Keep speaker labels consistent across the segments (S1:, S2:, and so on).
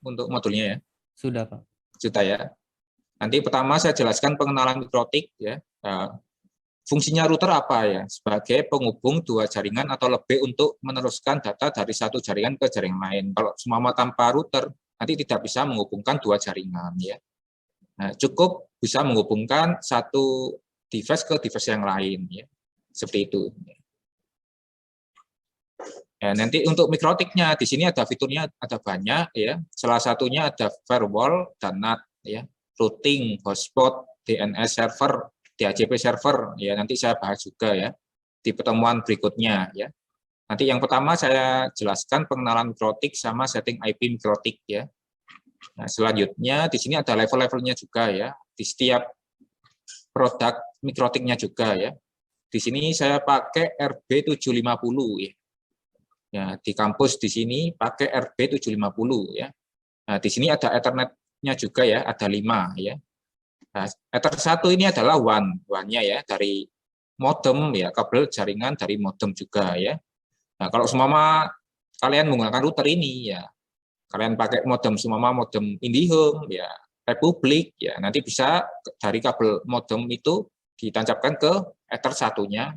S1: untuk modulnya ya?
S2: Sudah, Pak.
S1: Sudah ya. Nanti pertama saya jelaskan pengenalan mikrotik ya. Nah, fungsinya router apa ya? Sebagai penghubung dua jaringan atau lebih untuk meneruskan data dari satu jaringan ke jaringan lain. Kalau semua tanpa router, nanti tidak bisa menghubungkan dua jaringan ya. Nah, cukup bisa menghubungkan satu device ke device yang lain ya. Seperti itu. Ya, nanti untuk mikrotiknya di sini ada fiturnya ada banyak ya. Salah satunya ada firewall dan NAT ya, routing, hotspot, DNS server, DHCP server ya. Nanti saya bahas juga ya di pertemuan berikutnya ya. Nanti yang pertama saya jelaskan pengenalan mikrotik sama setting IP mikrotik ya. Nah, selanjutnya di sini ada level-levelnya juga ya. Di setiap produk mikrotiknya juga ya. Di sini saya pakai RB750 ya. Ya, di kampus di sini pakai RB750 ya. Nah, di sini ada Ethernet-nya juga ya, ada 5 ya. Nah, Ether 1 ini adalah WAN-nya ya, dari modem ya, kabel jaringan dari modem juga ya. Nah, kalau semua kalian menggunakan router ini ya, kalian pakai modem semua modem IndiHome ya, Republik ya, nanti bisa dari kabel modem itu ditancapkan ke Ether 1-nya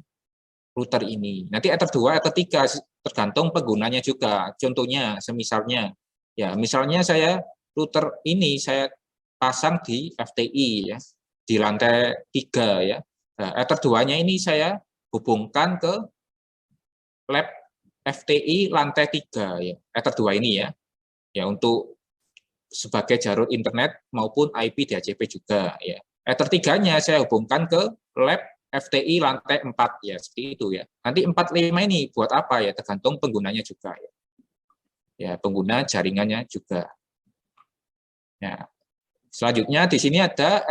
S1: router ini. Nanti Ether 2, Ether 3 tergantung penggunanya juga. Contohnya, semisalnya, ya misalnya saya router ini saya pasang di FTI ya, di lantai 3 ya. Nah, Ether 2-nya ini saya hubungkan ke lab FTI lantai 3 ya. Ether 2 ini ya. Ya untuk sebagai jalur internet maupun IP DHCP juga ya. Ether 3-nya saya hubungkan ke lab FTI lantai 4 ya, seperti itu ya. Nanti 45 ini buat apa ya, tergantung penggunanya juga ya. Ya, pengguna jaringannya juga. Ya. Selanjutnya di sini ada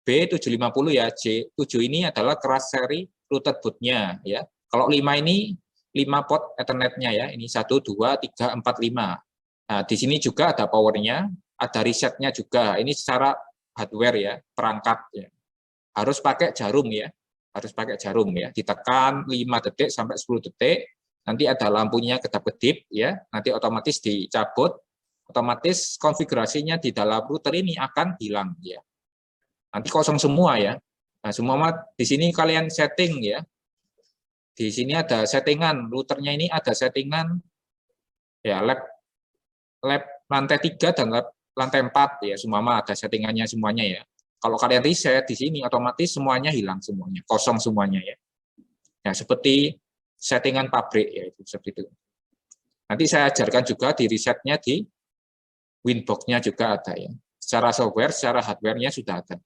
S1: RB750 ya, J7 ini adalah keras seri router bootnya ya. Kalau 5 ini 5 port Ethernet-nya ya, ini 1 2 3 4 5. Nah, di sini juga ada powernya, ada resetnya juga. Ini secara hardware ya, perangkat ya. Harus pakai jarum ya. Harus pakai jarum ya, ditekan 5 detik sampai 10 detik, nanti ada lampunya kedap-kedip ya, nanti otomatis dicabut, otomatis konfigurasinya di dalam router ini akan hilang ya. Nanti kosong semua ya. Nah, semua di sini kalian setting ya. Di sini ada settingan, routernya ini ada settingan ya, lab lantai 3 dan lab lantai 4 ya, semua ada settingannya semuanya ya. Kalau kalian reset di sini otomatis semuanya hilang semuanya, kosong semuanya ya. Ya seperti settingan pabrik ya, itu seperti itu. Nanti saya ajarkan juga di resetnya di Winbox-nya juga ada ya. Secara software, secara hardware-nya sudah ada.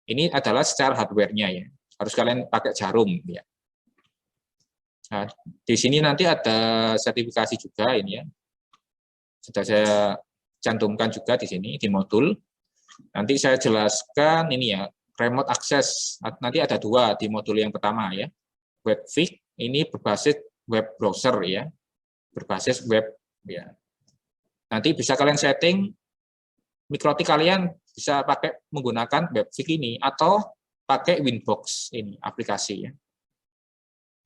S1: Ini adalah secara hardware-nya ya. Harus kalian pakai jarum ya. Nah, di sini nanti ada sertifikasi juga ini ya. Sudah saya cantumkan juga di sini di modul. Nanti saya jelaskan ini ya, remote access. Nanti ada 2 di modul yang pertama ya. WebVic ini berbasis web browser ya, berbasis web ya. Nanti bisa kalian setting mikrotik kalian bisa pakai menggunakan WebVic ini atau pakai Winbox ini aplikasi ya.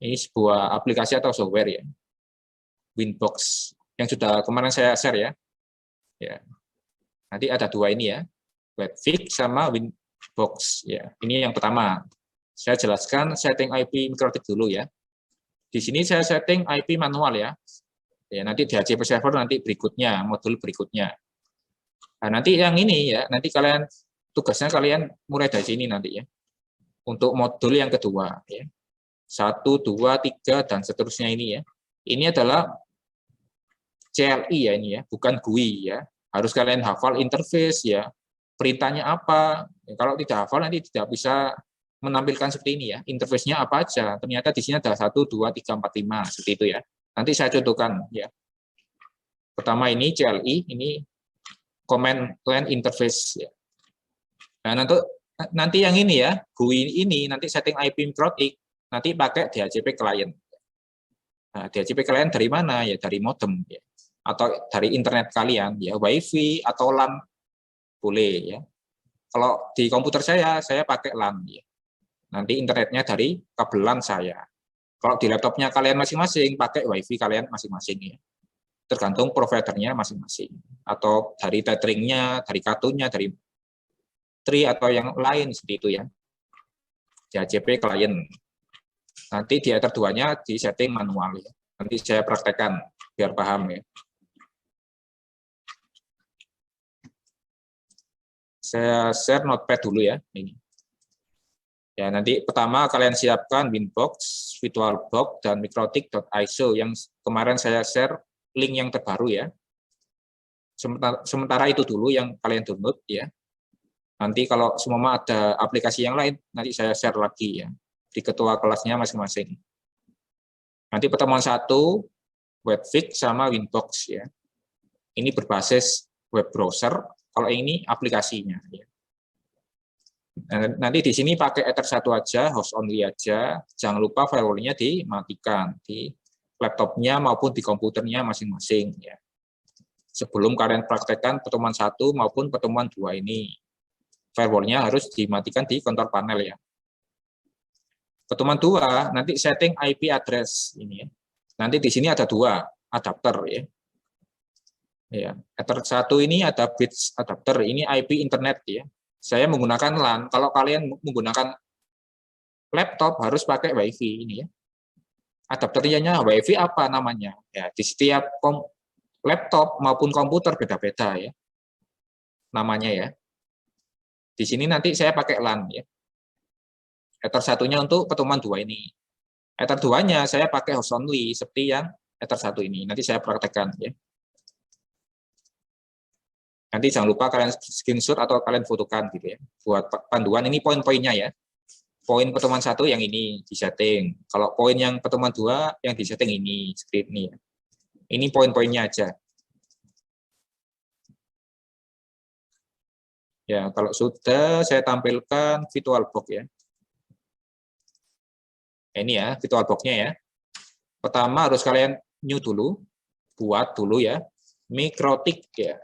S1: Ini sebuah aplikasi atau software ya. Winbox yang sudah kemarin saya share ya. Ya. Nanti ada 2 ini ya. WebVic sama Winbox ya. Ini yang pertama. Saya jelaskan setting IP mikrotik dulu ya. Di sini saya setting IP manual ya. Ya nanti DHCP server nanti berikutnya, modul berikutnya. Nah, nanti yang ini ya, nanti kalian tugasnya kalian mulai dari sini nanti ya. Untuk modul yang kedua ya. 1 2 3 dan seterusnya ini ya. Ini adalah CLI ya ini ya, bukan GUI ya. Harus kalian hafal interface ya. Perintahnya apa, kalau tidak hafal nanti tidak bisa menampilkan seperti ini ya, interface-nya apa aja, ternyata di sini ada 1, 2, 3, 4, 5, seperti itu ya. Nanti saya contohkan ya. Pertama ini CLI, ini command line interface ya. Nah, nanti yang ini ya, GUI ini nanti setting IP mikrotik, nanti pakai DHCP client. Nah, DHCP client dari mana ya, dari modem ya. Atau dari internet kalian ya, WiFi atau LAN boleh ya. Kalau di komputer saya pakai LAN ya. Nanti internetnya dari kabel LAN saya. Kalau di laptopnya kalian masing-masing pakai WiFi kalian masing-masing ya. tergantung providernya masing-masing, atau dari tetheringnya, dari kartunya, dari tree atau yang lain seperti itu ya. DHCP klien. Nanti di Ether 2-nya di setting manual ya. Nanti saya praktekkan biar paham ya. Saya share notepad dulu ya ini. Ya, nanti pertama kalian siapkan Winbox, VirtualBox, dan Mikrotik.iso yang kemarin saya share link yang terbaru ya. Sementara itu dulu yang kalian download ya. Nanti kalau semua ada aplikasi yang lain, nanti saya share lagi ya di ketua kelasnya masing-masing. Nanti pertemuan 1 Webfix sama Winbox ya. Ini berbasis web browser, kalau ini aplikasinya ya. Nanti di sini pakai Ether 1 aja, host only aja. Jangan lupa firewall-nya dimatikan di laptopnya maupun di komputernya masing-masing ya. Sebelum kalian praktekkan pertemuan 1 maupun pertemuan 2 ini, firewall-nya harus dimatikan di kontrol panel ya. Pertemuan 2 nanti setting IP address ini ya. Nanti di sini ada 2 adapter ya. Ya, Ether 1 ini ada bits adapter, ini IP internet ya. Saya menggunakan LAN. Kalau kalian menggunakan laptop harus pakai WiFi ini ya. Adapternya WiFi apa namanya? Ya, di setiap laptop maupun komputer beda-beda ya. Namanya ya. Di sini nanti saya pakai LAN ya. Ether 1-nya untuk pertemuan 2 ini. Ether 2-nya saya pakai host only seperti yang Ether 1 ini. Nanti saya praktekkan ya. Nanti jangan lupa kalian screenshot atau kalian fotokan gitu ya. Buat panduan ini poin-poinnya ya. Poin pertemuan 1 yang ini disetting. Kalau poin yang pertemuan 2 yang disetting ini seperti ini. Ini poin-poinnya aja. Ya, kalau sudah saya tampilkan VirtualBox ya. Ini ya, VirtualBox-nya ya. Pertama harus kalian new dulu, buat dulu ya. Mikrotik ya.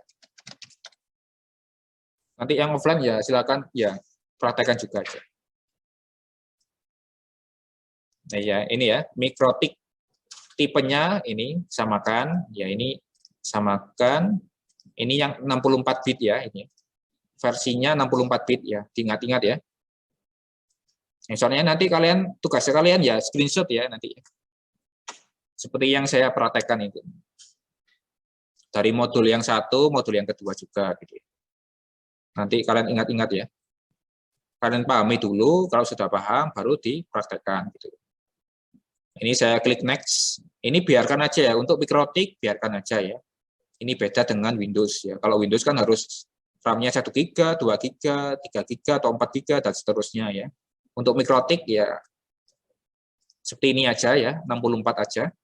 S1: Nanti yang offline ya silakan ya praktekkan juga aja. Nah ya ini ya Mikrotik tipenya ini samakan ya, ini samakan, ini yang 64 bit ya, ini versinya 64 bit ya, diingat-ingat ya. Soalnya nanti kalian tugasnya kalian ya screenshot ya nanti. Seperti yang saya praktekkan itu. Dari modul yang 1, modul yang kedua juga gitu. Nanti kalian ingat-ingat ya. Kalian pahami dulu, kalau sudah paham baru dipraktekkan gitu. Ini saya klik next. Ini biarkan aja ya, untuk Mikrotik biarkan aja ya. Ini beda dengan Windows ya. Kalau Windows kan harus RAM-nya 1 GB, 2 GB, 3 GB atau 4 GB dan seterusnya ya. Untuk Mikrotik ya seperti ini aja ya, 64 aja.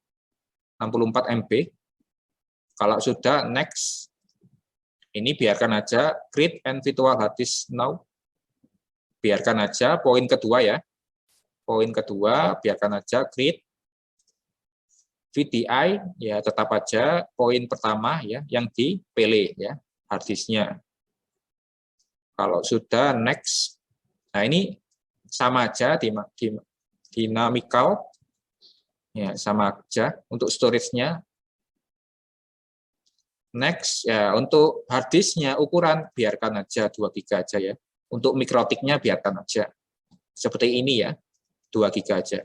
S1: 64 MB. Kalau sudah next, ini biarkan aja create and virtual hard disk now. Biarkan aja poin kedua ya. Poin kedua biarkan aja create VDI ya, tetap aja poin pertama ya yang dipilih ya hard disknya. Kalau sudah next. Nah, ini sama aja dinamikal ya, sama aja untuk storage-nya. Next ya, untuk hard disk-nya ukuran biarkan aja 2 GB aja ya. Untuk Mikrotiknya biarkan aja. Seperti ini ya. 2 GB aja.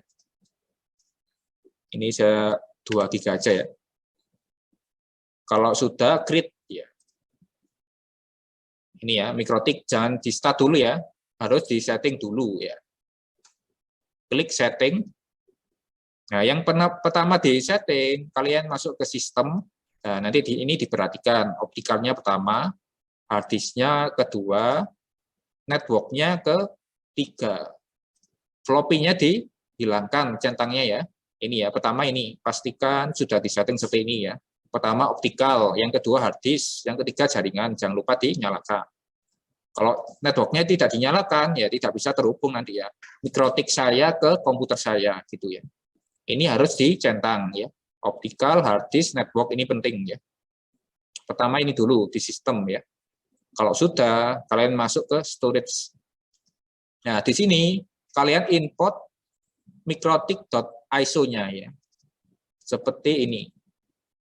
S1: Ini saya 2 GB aja ya. Kalau sudah create ya. Ini ya, Mikrotik jangan di start dulu ya. Harus di setting dulu ya. Klik setting. Nah, yang pertama di setting, kalian masuk ke sistem. Nah, nanti ini diperhatikan, optikalnya pertama, hard disk-nya kedua, network-nya ketiga. Floppy-nya dihilangkan centangnya ya. Ini ya, pertama ini, pastikan sudah disetting seperti ini ya. Pertama optikal, yang kedua hard disk, yang ketiga jaringan, jangan lupa dinyalakan. Kalau network-nya tidak dinyalakan, ya tidak bisa terhubung nanti ya. Mikrotik saya ke komputer saya, gitu ya. Ini harus dicentang ya. Optical, hard disk, network ini penting ya. Pertama ini dulu di sistem ya. Kalau sudah, kalian masuk ke storage. Nah, di sini kalian import mikrotik.iso-nya ya. Seperti ini.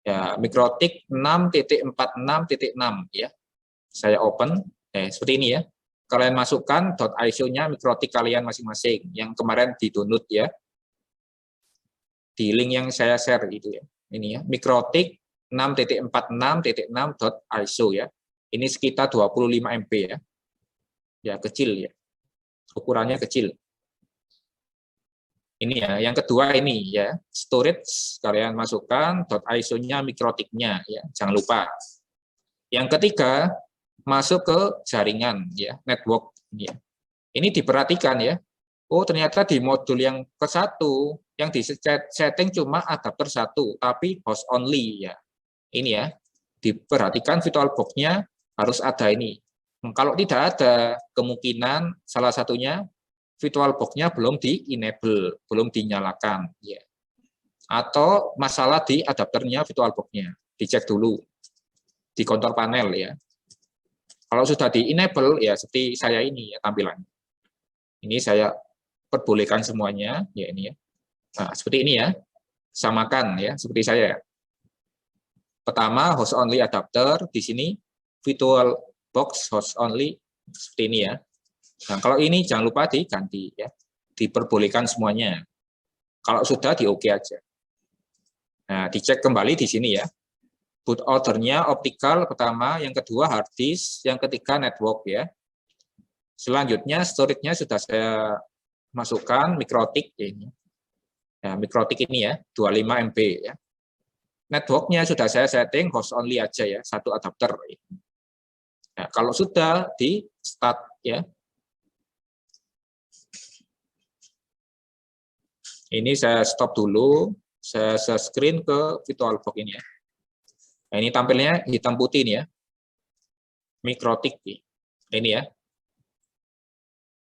S1: Ya, mikrotik 6.46.6 ya. Saya open, seperti ini ya. Kalian masukkan .iso-nya mikrotik kalian masing-masing yang kemarin di-download ya. Di link yang saya share itu ya. Ini ya, mikrotik 6.46.6.iso ya. Ini sekitar 25 MB ya. Ya, kecil ya. Ukurannya kecil. Ini ya, yang kedua ini ya, storage kalian masukkan .iso-nya mikrotiknya ya, jangan lupa. Yang ketiga, masuk ke jaringan ya, network ya. Ini diperhatikan ya. Oh, ternyata di modul yang ke-1 yang di setting cuma adapter 1, tapi host only ya. Ini ya, diperhatikan VirtualBox-nya harus ada ini. Kalau tidak ada, kemungkinan salah satunya VirtualBox-nya belum di-enable, belum dinyalakan. Ya. Atau masalah di adapternya VirtualBox-nya. Dicek dulu di kontrol panel ya. Kalau sudah di-enable, ya seperti saya ini ya tampilannya. Ini saya perbolehkan semuanya, ya ini ya. Nah, seperti ini ya. Samakan ya, seperti saya. Pertama, host only adapter, di sini VirtualBox host only, seperti ini ya. Nah, kalau ini jangan lupa diganti ya. Diperbolehkan semuanya. Kalau sudah di oke aja. Nah, dicek kembali di sini ya. Boot ordernya optical pertama, yang kedua hard disk, yang ketiga network ya. Selanjutnya storage-nya sudah saya masukkan mikrotik ya ini. Nah, mikrotik ini ya, 25 MB ya. Network-nya sudah saya setting host only aja ya, satu adapter. Nah, kalau sudah di start ya. Ini saya stop dulu, saya screen ke VirtualBox ini ya. Nah, ini tampilnya hitam putih ini ya. Mikrotik ini ya.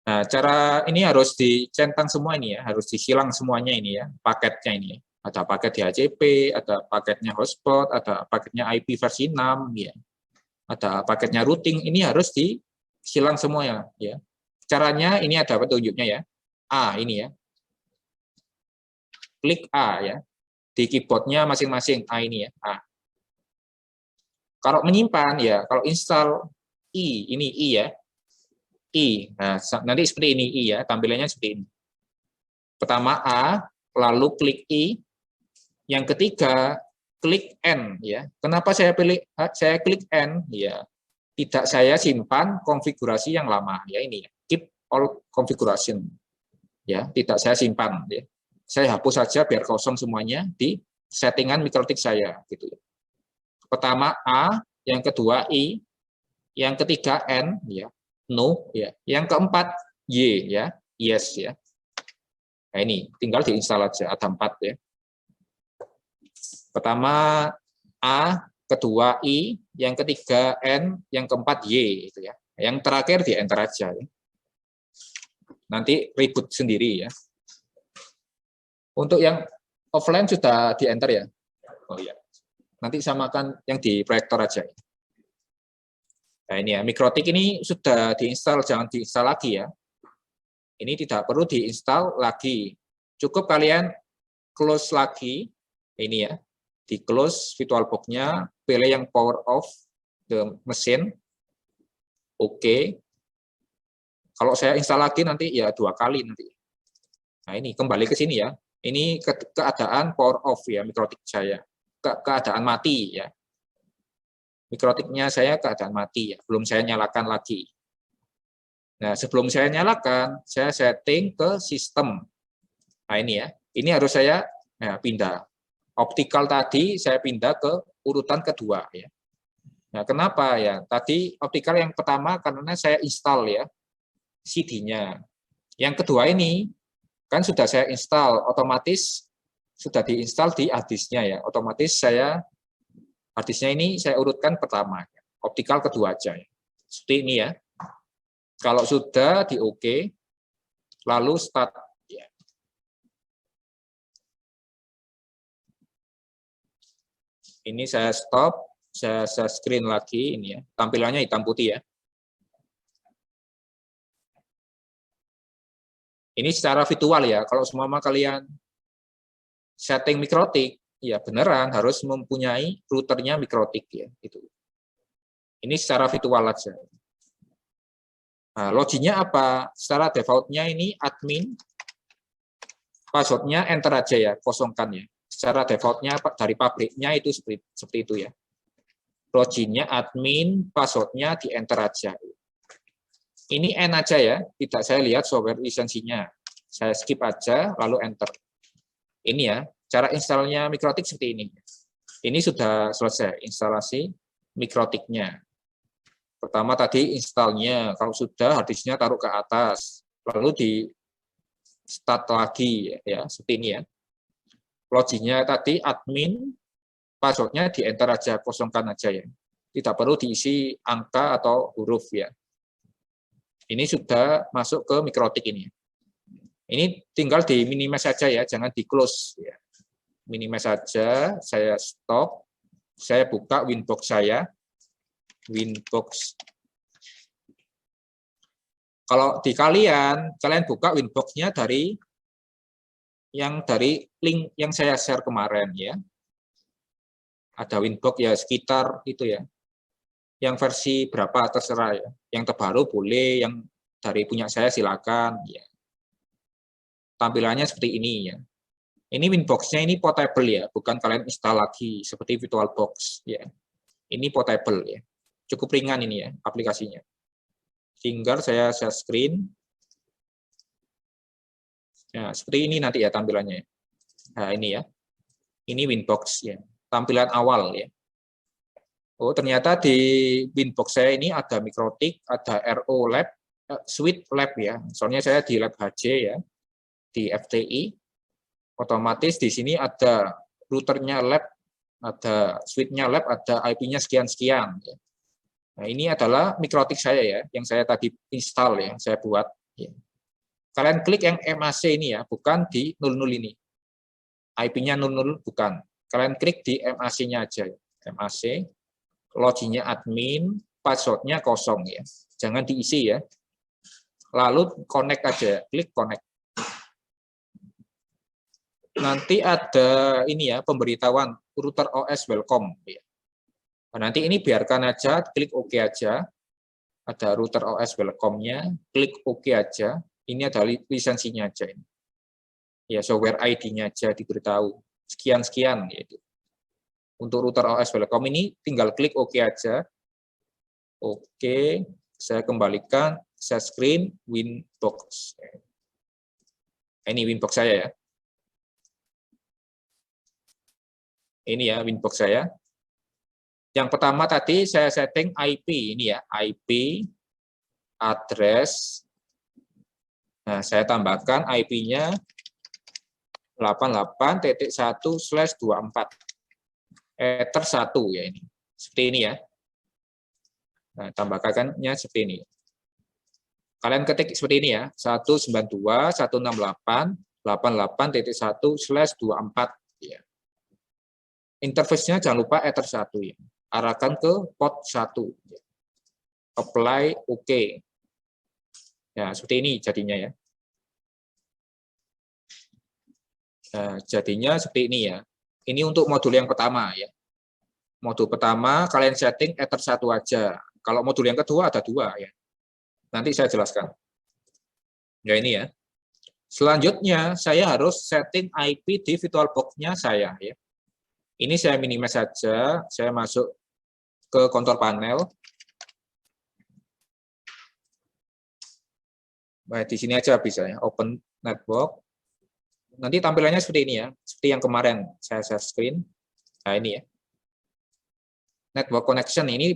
S1: Nah, cara ini harus dicentang semua ini ya, harus disilang semuanya ini ya, paketnya ini ya. Ada paket DHCP, ada paketnya hotspot, ada paketnya IP versi 6 ya. Ada paketnya routing, ini harus disilang semua ya. Caranya ini ada petunjuknya ya. A ini ya. Klik A ya. Di keyboardnya masing-masing A ini ya, A. Kalau menyimpan ya, kalau install I, ini I ya. I. Nah, nanti seperti ini I ya, tampilannya seperti ini. Pertama A, lalu klik I. Yang ketiga, klik N ya. Kenapa saya klik N ya? Tidak saya simpan konfigurasi yang lama ya ini ya. Keep all configuration. Ya, tidak saya simpan ya. Saya hapus saja biar kosong semuanya di settingan mikrotik saya gitu ya. Pertama A, yang kedua I, yang ketiga N ya. No ya. Yang keempat Y ya. Yes ya. Nah, ini tinggal diinstal aja ada 4 ya. Pertama A, kedua I, yang ketiga N, yang keempat Y itu ya. Yang terakhir di enter aja ya. Nanti reboot sendiri ya. Untuk yang offline sudah di enter ya. Oh iya. Nanti samakan yang di proyektor aja. Nah, ini ya, mikrotik ini sudah diinstal, jangan diinstal lagi ya. Ini tidak perlu diinstal lagi. Cukup kalian close lagi ini ya. Di close VirtualBox-nya, pilih yang power off ke mesin. Oke. Kalau saya install lagi nanti ya 2 kali nanti. Nah, ini kembali ke sini ya. Ini keadaan power off ya mikrotik saya. Keadaan mati ya. Mikrotiknya saya keadaan mati ya, belum saya nyalakan lagi. Nah, sebelum saya nyalakan, saya setting ke sistem. Nah, ini ya. Ini harus saya pindah. Optical tadi saya pindah ke urutan kedua ya. Nah, kenapa ya? Tadi optical yang pertama karena saya install ya CD-nya. Yang kedua ini kan sudah saya install, otomatis sudah diinstal di hard disk-nya ya. Otomatis saya hard disk-nya ini saya urutkan pertama. Optical kedua aja ya. Seperti ini ya. Kalau sudah di OK, lalu start ya. Ini saya stop, saya screen lagi ini ya. Tampilannya hitam putih ya. Ini secara virtual ya. Kalau semua kalian setting mikrotik ya beneran harus mempunyai routernya Mikrotik ya itu. Ini secara virtual aja. Nah, loginya apa? Secara defaultnya ini admin, passwordnya enter aja ya, kosongkan ya. Secara defaultnya dari pabriknya itu seperti itu ya. Loginnya admin, passwordnya di enter aja. Ini N aja ya, tidak saya lihat software lisensinya. Saya skip aja, lalu enter. Ini ya, cara installnya Mikrotik seperti ini. Ini sudah selesai instalasi Mikrotiknya. Pertama tadi installnya, kalau sudah harddisknya taruh ke atas, lalu di start lagi ya, seperti ini ya. Loginnya tadi admin, passwordnya di enter aja, kosongkan aja ya. Tidak perlu diisi angka atau huruf ya. Ini sudah masuk ke Mikrotik ini. Ini tinggal di minimize saja ya, jangan di close ya. Minimize saja, saya stop, saya buka Winbox saya. Winbox. Kalau di kalian buka Winbox-nya dari link yang saya share kemarin ya. Ada Winbox ya sekitar itu ya. Yang versi berapa terserah ya. Yang terbaru boleh, yang dari punya saya silakan ya. Tampilannya seperti ini ya. Ini Winbox-nya ini portable ya, bukan kalian install lagi seperti VirtualBox ya. Ini portable ya. Cukup ringan ini ya aplikasinya. Tinggal saya share screen. Nah, seperti ini nanti ya tampilannya. Nah, ini ya. Ini Winbox ya. Tampilan awal ya. Oh, ternyata di Winbox saya ini ada Mikrotik, ada RO Lab, Suite Lab ya. Soalnya saya di Lab HJ ya. Di FTI. Otomatis di sini ada routernya Lab, ada suite-nya Lab, ada IP-nya sekian-sekian ya. Nah, ini adalah Mikrotik saya ya, yang saya tadi install ya, saya buat. Ya. Kalian klik yang MAC ini ya, bukan di 00 ini. IP-nya 00 bukan. Kalian klik di MAC-nya aja. MAC, loginnya admin, password-nya kosong ya. Jangan diisi ya. Lalu connect aja, klik connect. Nanti ada ini ya, pemberitahuan router OS welcome ya. Nah, nanti ini biarkan aja, klik OK aja. Ada router OS welcome-nya, klik OK aja. Ini ada lisensinya aja. Ya, software ID-nya aja diberitahu. Sekian-sekian. Yaitu. Untuk router OS welcome ini tinggal klik OK aja. Oke, saya kembalikan, share screen, Winbox. Ini Winbox saya ya. Ini ya Winbox saya. Yang pertama tadi saya setting IP ini ya, IP address. Nah, saya tambahkan IP-nya 88.1/24. Ether 1 ya ini. Seperti ini ya. Nah, tambahkannya seperti ini. Kalian ketik seperti ini ya, 192.168.88.1/24 ya. Interface-nya jangan lupa Ether 1 ya. Arahkan ke port 1. Apply OK. Ya, seperti ini jadinya ya. Nah, jadinya seperti ini ya. Ini untuk modul yang pertama ya. Modul pertama kalian setting Ether 1 aja. Kalau modul yang kedua ada 2 ya. Nanti saya jelaskan. Ya ini ya. Selanjutnya saya harus setting IP di VirtualBox-nya saya ya. Ini saya minimize saja, saya masuk ke kontrol panel. Baik, di sini aja bisa ya, open network. Nanti tampilannya seperti ini ya, seperti yang kemarin saya share screen. Nah ini ya. Network connection ini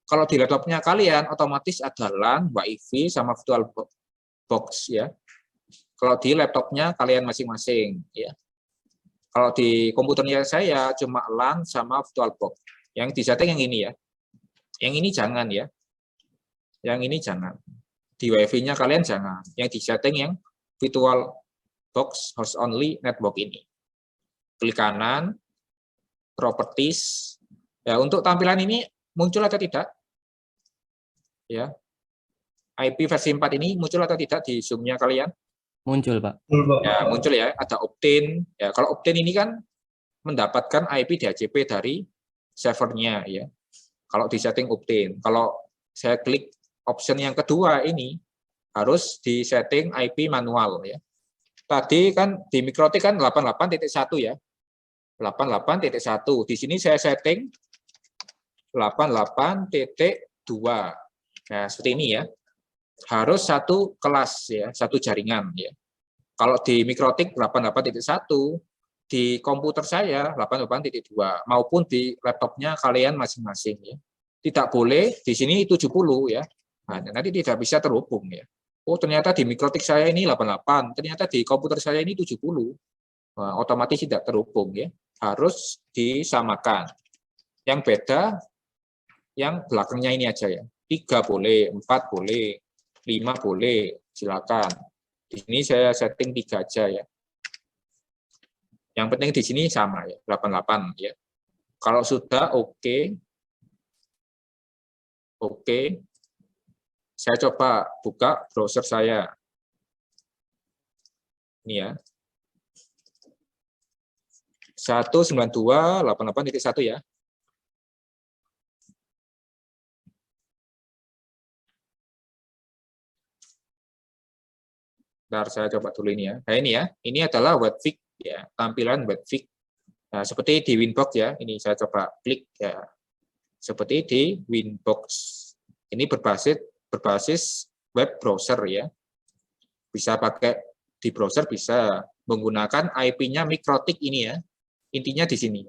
S1: kalau di laptopnya kalian otomatis ada LAN, WiFi sama VirtualBox ya. Kalau di laptopnya kalian masing-masing ya. Kalau di komputernya saya cuma LAN sama VirtualBox. Yang disetting yang ini ya. Yang ini jangan ya. Yang ini jangan. Di WiFi-nya kalian jangan. Yang disetting yang VirtualBox host only network ini. Klik kanan, properties. Ya, untuk tampilan ini muncul atau tidak? Ya. IP versi 4 ini muncul atau tidak di Zoom-nya kalian?
S2: Muncul, Pak.
S1: Ya, muncul ya. Ada opt-in. Ya, kalau opt-in ini kan mendapatkan IP DHCP dari servernya ya. Kalau di setting opt-in, kalau saya klik option yang kedua ini harus di setting IP manual ya. Tadi kan di MikroTik kan 88.1 ya. 88.1. Di sini saya setting 88.2. Nah, seperti ini ya. Harus satu kelas ya, satu jaringan ya. Kalau di MikroTik 88.1, di komputer saya 88.2 maupun di laptopnya kalian masing-masing ya. Tidak boleh di sini 70 ya. Nah, nanti tidak bisa terhubung ya. Oh, ternyata di MikroTik saya ini 88, ternyata di komputer saya ini 70. Nah, otomatis tidak terhubung ya. Harus disamakan. Yang beda yang belakangnya ini aja ya. 3 boleh, 4 boleh, 5 boleh, silakan. Di sini saya setting 3 aja ya. Yang penting di sini sama ya, 88 ya. Kalau sudah oke. Oke. Saya coba buka browser saya. Ini ya. 192.88.1 ya. Bentar, saya coba dulu ini ya. Nah ini ya, ini adalah webfig ya, tampilan webfig. Nah, seperti di Winbox ya, ini saya coba klik ya. Seperti di Winbox. Ini berbasis web browser ya. Bisa pakai di browser, bisa menggunakan IP-nya MikroTik ini ya. Intinya di sini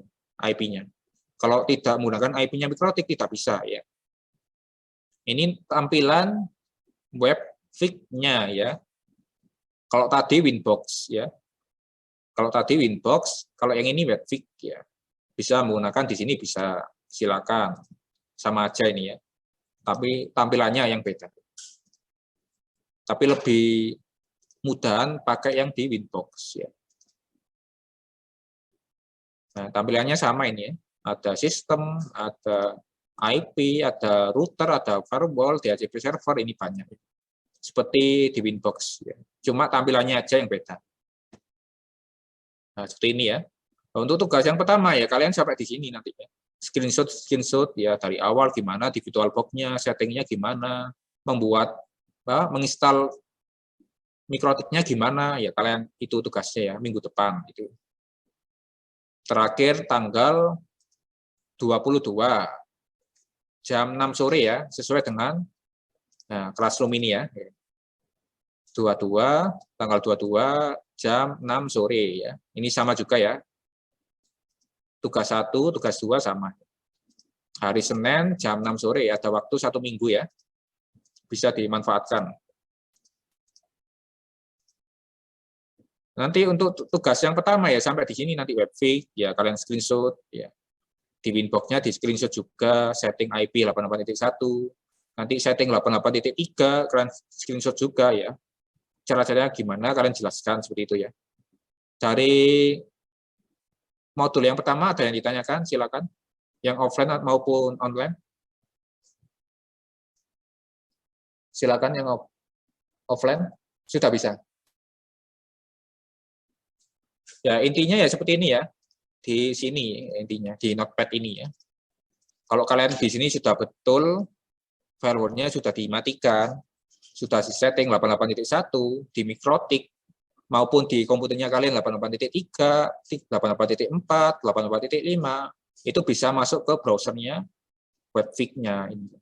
S1: IP-nya. Kalau tidak menggunakan IP-nya MikroTik tidak bisa ya. Ini tampilan webfig-nya ya. Kalau tadi Winbox ya. Kalau tadi Winbox, kalau yang ini webfig ya. Bisa menggunakan di sini bisa, silakan. Sama aja ini ya. Tapi tampilannya yang beda. Tapi lebih mudahan pakai yang di Winbox ya. Nah, tampilannya sama ini ya. Ada sistem, ada IP, ada router, ada firewall, DHCP server, ini banyak. Seperti di Winbox ya. Cuma tampilannya aja yang beda. Nah, seperti ini ya. Nah, untuk tugas yang pertama ya, kalian sampai di sini nanti ya. Screenshot ya dari awal gimana di VirtualBox-nya, settingnya gimana, menginstal MikroTik-nya gimana, ya kalian itu tugasnya ya, minggu depan. Gitu. Terakhir tanggal 22, jam 6 sore ya, sesuai dengan Classroom ini ya. 22, tanggal 22, jam 6 sore ya. Ini sama juga ya. Tugas 1, tugas 2 sama. Hari Senin jam 6 sore ya, ada waktu 1 minggu ya. Bisa dimanfaatkan. Nanti untuk tugas yang pertama ya sampai di sini nanti webfig ya kalian screenshot ya. Di Winbox-nya di screenshot juga setting IP 88.1. Nanti setting 88.3 kalian screenshot juga ya. Cara-caranya gimana kalian jelaskan seperti itu ya. Dari modul yang pertama ada yang ditanyakan, silakan. Yang offline maupun online. Silakan yang offline sudah bisa. Ya intinya ya seperti ini ya. Di sini intinya di notepad ini ya. Kalau kalian di sini sudah betul firewall-nya sudah dimatikan, sudah di-setting 88.1 di MikroTik maupun di komputernya kalian 88.3, 88.4, 88.5 itu bisa masuk ke browsernya webfig-nya ini.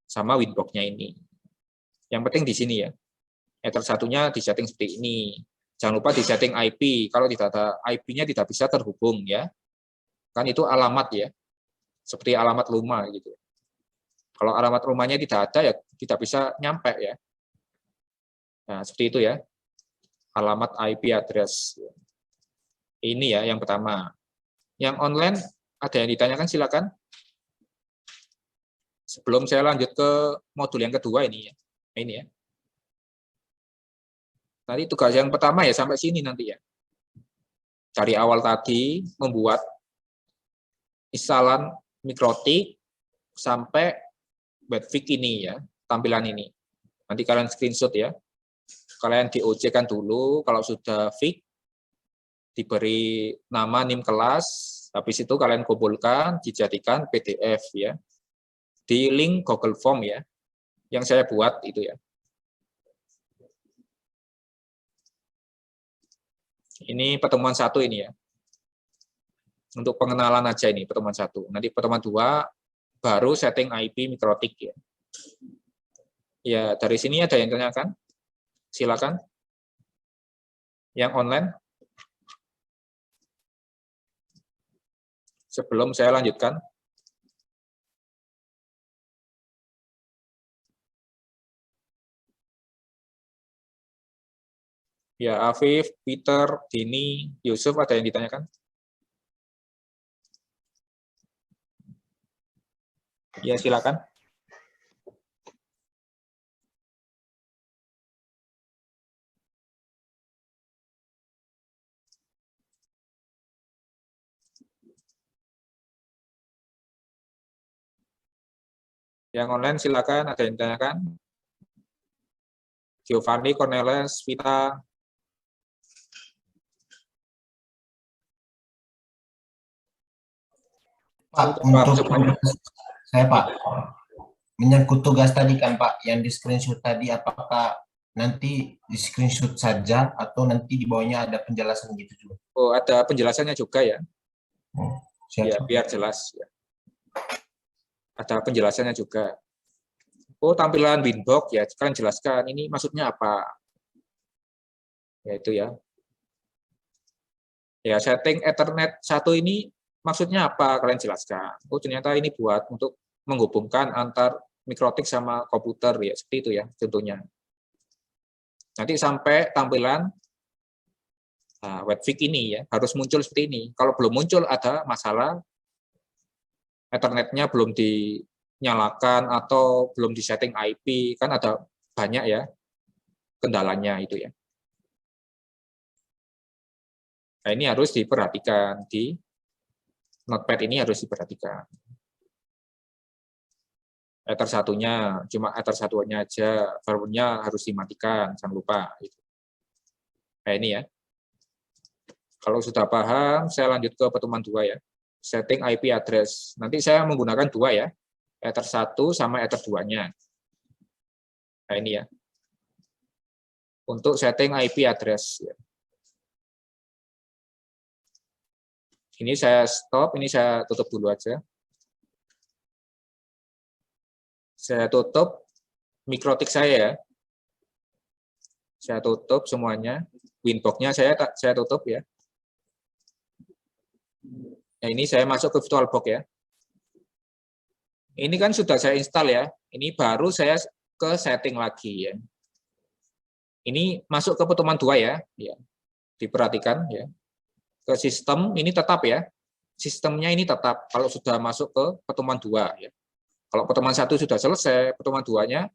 S1: Sama Winbox-nya ini. Yang penting di sini ya. Ether satunya di setting seperti ini. Jangan lupa di setting IP. Kalau tidak ada IP-nya tidak bisa terhubung ya. Kan itu alamat ya. Seperti alamat rumah gitu. Kalau alamat rumahnya tidak ada ya tidak bisa nyampe ya. Nah, seperti itu ya. Alamat IP address. Ini ya yang pertama. Yang online ada yang ditanyakan silakan. Sebelum saya lanjut ke modul yang kedua ini ya. Ini ya. Nanti tugas yang pertama ya sampai sini nanti ya. Dari awal tadi membuat instalan MikroTik sampai webfig ini ya, tampilan ini. Nanti kalian screenshot ya. Kalian di OC kan dulu, kalau sudah fix, diberi nama NIM kelas, habis itu kalian kumpulkan, dijadikan PDF ya, di link Google Form ya, yang saya buat itu ya. Ini pertemuan 1 ini ya. Untuk pengenalan aja ini pertemuan 1. Nanti pertemuan 2 baru setting IP mikrotik ya. Ya, dari sini ada yang tanyakan? Silakan. Yang online. Sebelum saya lanjutkan. Ya, Afif, Peter, Dini, Yusuf, ada yang ditanyakan? Ya, silakan. Yang online silakan, ada yang ditanyakan? Giovanni, Cornelis, Vita.
S2: Pak, untuk saya Pak, menyangkut tugas tadi kan Pak, yang di screenshot tadi, apakah nanti di screenshot saja atau nanti di bawahnya ada penjelasan gitu juga?
S1: Oh, ada penjelasannya juga ya.
S2: Siap.
S1: Ya, biar jelas. Ya. Ada penjelasannya juga. Oh, tampilan Winbox ya, kalian jelaskan ini maksudnya apa. Ya itu ya. Ya, setting Ethernet 1 ini maksudnya apa, kalian jelaskan. Oh, ternyata ini buat untuk menghubungkan antar mikrotik sama komputer ya, seperti itu ya contohnya. Nanti sampai tampilan webfig ini ya, harus muncul seperti ini. Kalau belum muncul ada masalah, Ethernet-nya belum dinyalakan atau belum disetting IP, kan ada banyak ya kendalanya itu ya. Nah, ini harus diperhatikan, di notepad ini harus diperhatikan. Ether satunya, cuma Ether satunya aja, firewall-nya harus dimatikan, jangan lupa. Nah ini ya. Kalau sudah paham, saya lanjut ke pertemuan 2 ya. Setting IP address. Nanti saya menggunakan 2 ya. Ether 1 sama Ether 2-nya. Nah ini ya. Untuk setting IP address. Ini saya stop, ini saya tutup dulu aja. Saya tutup mikrotik saya. Saya tutup semuanya. Winbox-nya saya tutup ya. Nah, ini saya masuk ke VirtualBox ya. Ini kan sudah saya install ya. Ini baru saya ke setting lagi ya. Ini masuk ke pertemuan 2 ya. Diperhatikan ya. Ke sistem ini tetap ya. Sistemnya ini tetap kalau sudah masuk ke pertemuan 2 ya. Kalau pertemuan 1 sudah selesai, pertemuan 2-nya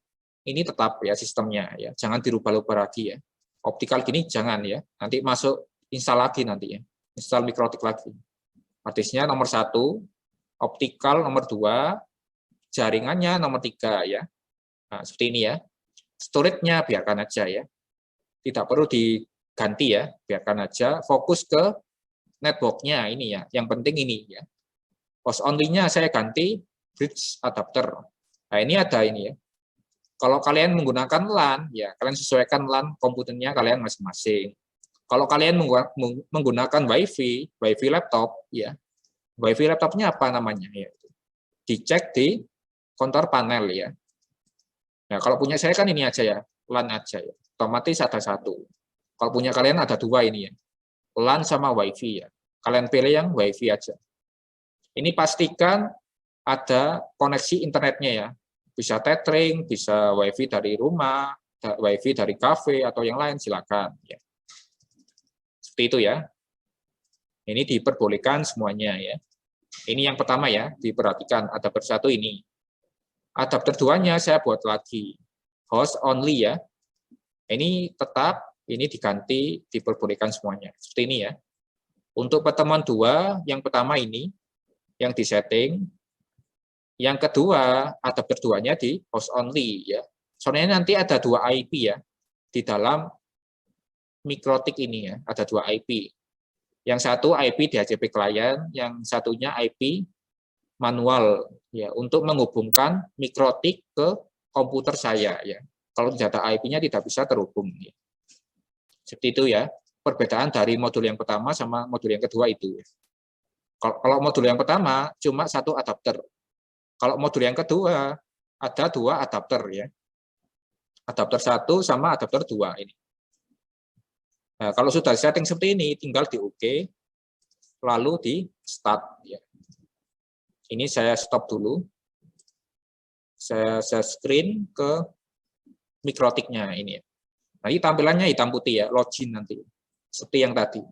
S1: ini tetap ya sistemnya ya. Jangan dirubah-ubah lagi ya. Optikal gini jangan ya. Nanti masuk install lagi nanti ya. Install mikrotik lagi. Harddisknya nomor 1, optikal nomor 2, jaringannya nomor 3 ya. Nah, seperti ini ya. Storage-nya biarkan aja ya. Tidak perlu diganti ya, biarkan aja. Fokus ke network-nya ini ya. Yang penting ini ya. Host only-nya saya ganti bridge adapter. Nah, ini ada ini ya. Kalau kalian menggunakan LAN, ya kalian sesuaikan LAN komputernya kalian masing-masing. Kalau kalian menggunakan WiFi laptop, ya WiFi laptopnya apa namanya? Ya, dicek di kontur panel ya. Nah, kalau punya saya kan ini aja ya, LAN aja ya. Otomatis ada 1. Kalau punya kalian ada 2 ini ya, LAN sama WiFi ya. Kalian pilih yang WiFi aja. Ini pastikan ada koneksi internetnya ya. Bisa tethering, bisa WiFi dari rumah, WiFi dari kafe atau yang lain silakan ya. Seperti itu ya. Ini diperbolehkan semuanya ya. Ini yang pertama ya, diperhatikan adapter 1 ini. Adapter 2-nya saya buat lagi. Host only ya. Ini tetap, ini diganti, diperbolehkan semuanya. Seperti ini ya. Untuk pertemuan 2, yang pertama ini, yang disetting. Yang kedua, adapter 2-nya di host only ya. Soalnya nanti ada 2 IP ya. Di dalam mikrotik ini ya, ada 2 IP. Yang satu IP DHCP klien, yang satunya IP manual ya untuk menghubungkan mikrotik ke komputer saya ya. Kalau data IP-nya tidak bisa terhubung ya. Seperti itu ya. Perbedaan dari modul yang pertama sama modul yang kedua itu. Kalau modul yang pertama cuma satu adapter. Kalau modul yang kedua ada dua adapter ya. Adapter 1 sama adapter 2 ini. Nah, kalau sudah setting seperti ini, tinggal di OK, lalu di start. Ya. Ini saya stop dulu. Saya screen ke mikrotiknya ini. Nah, ini tampilannya hitam putih ya, login nanti. Seperti yang tadi.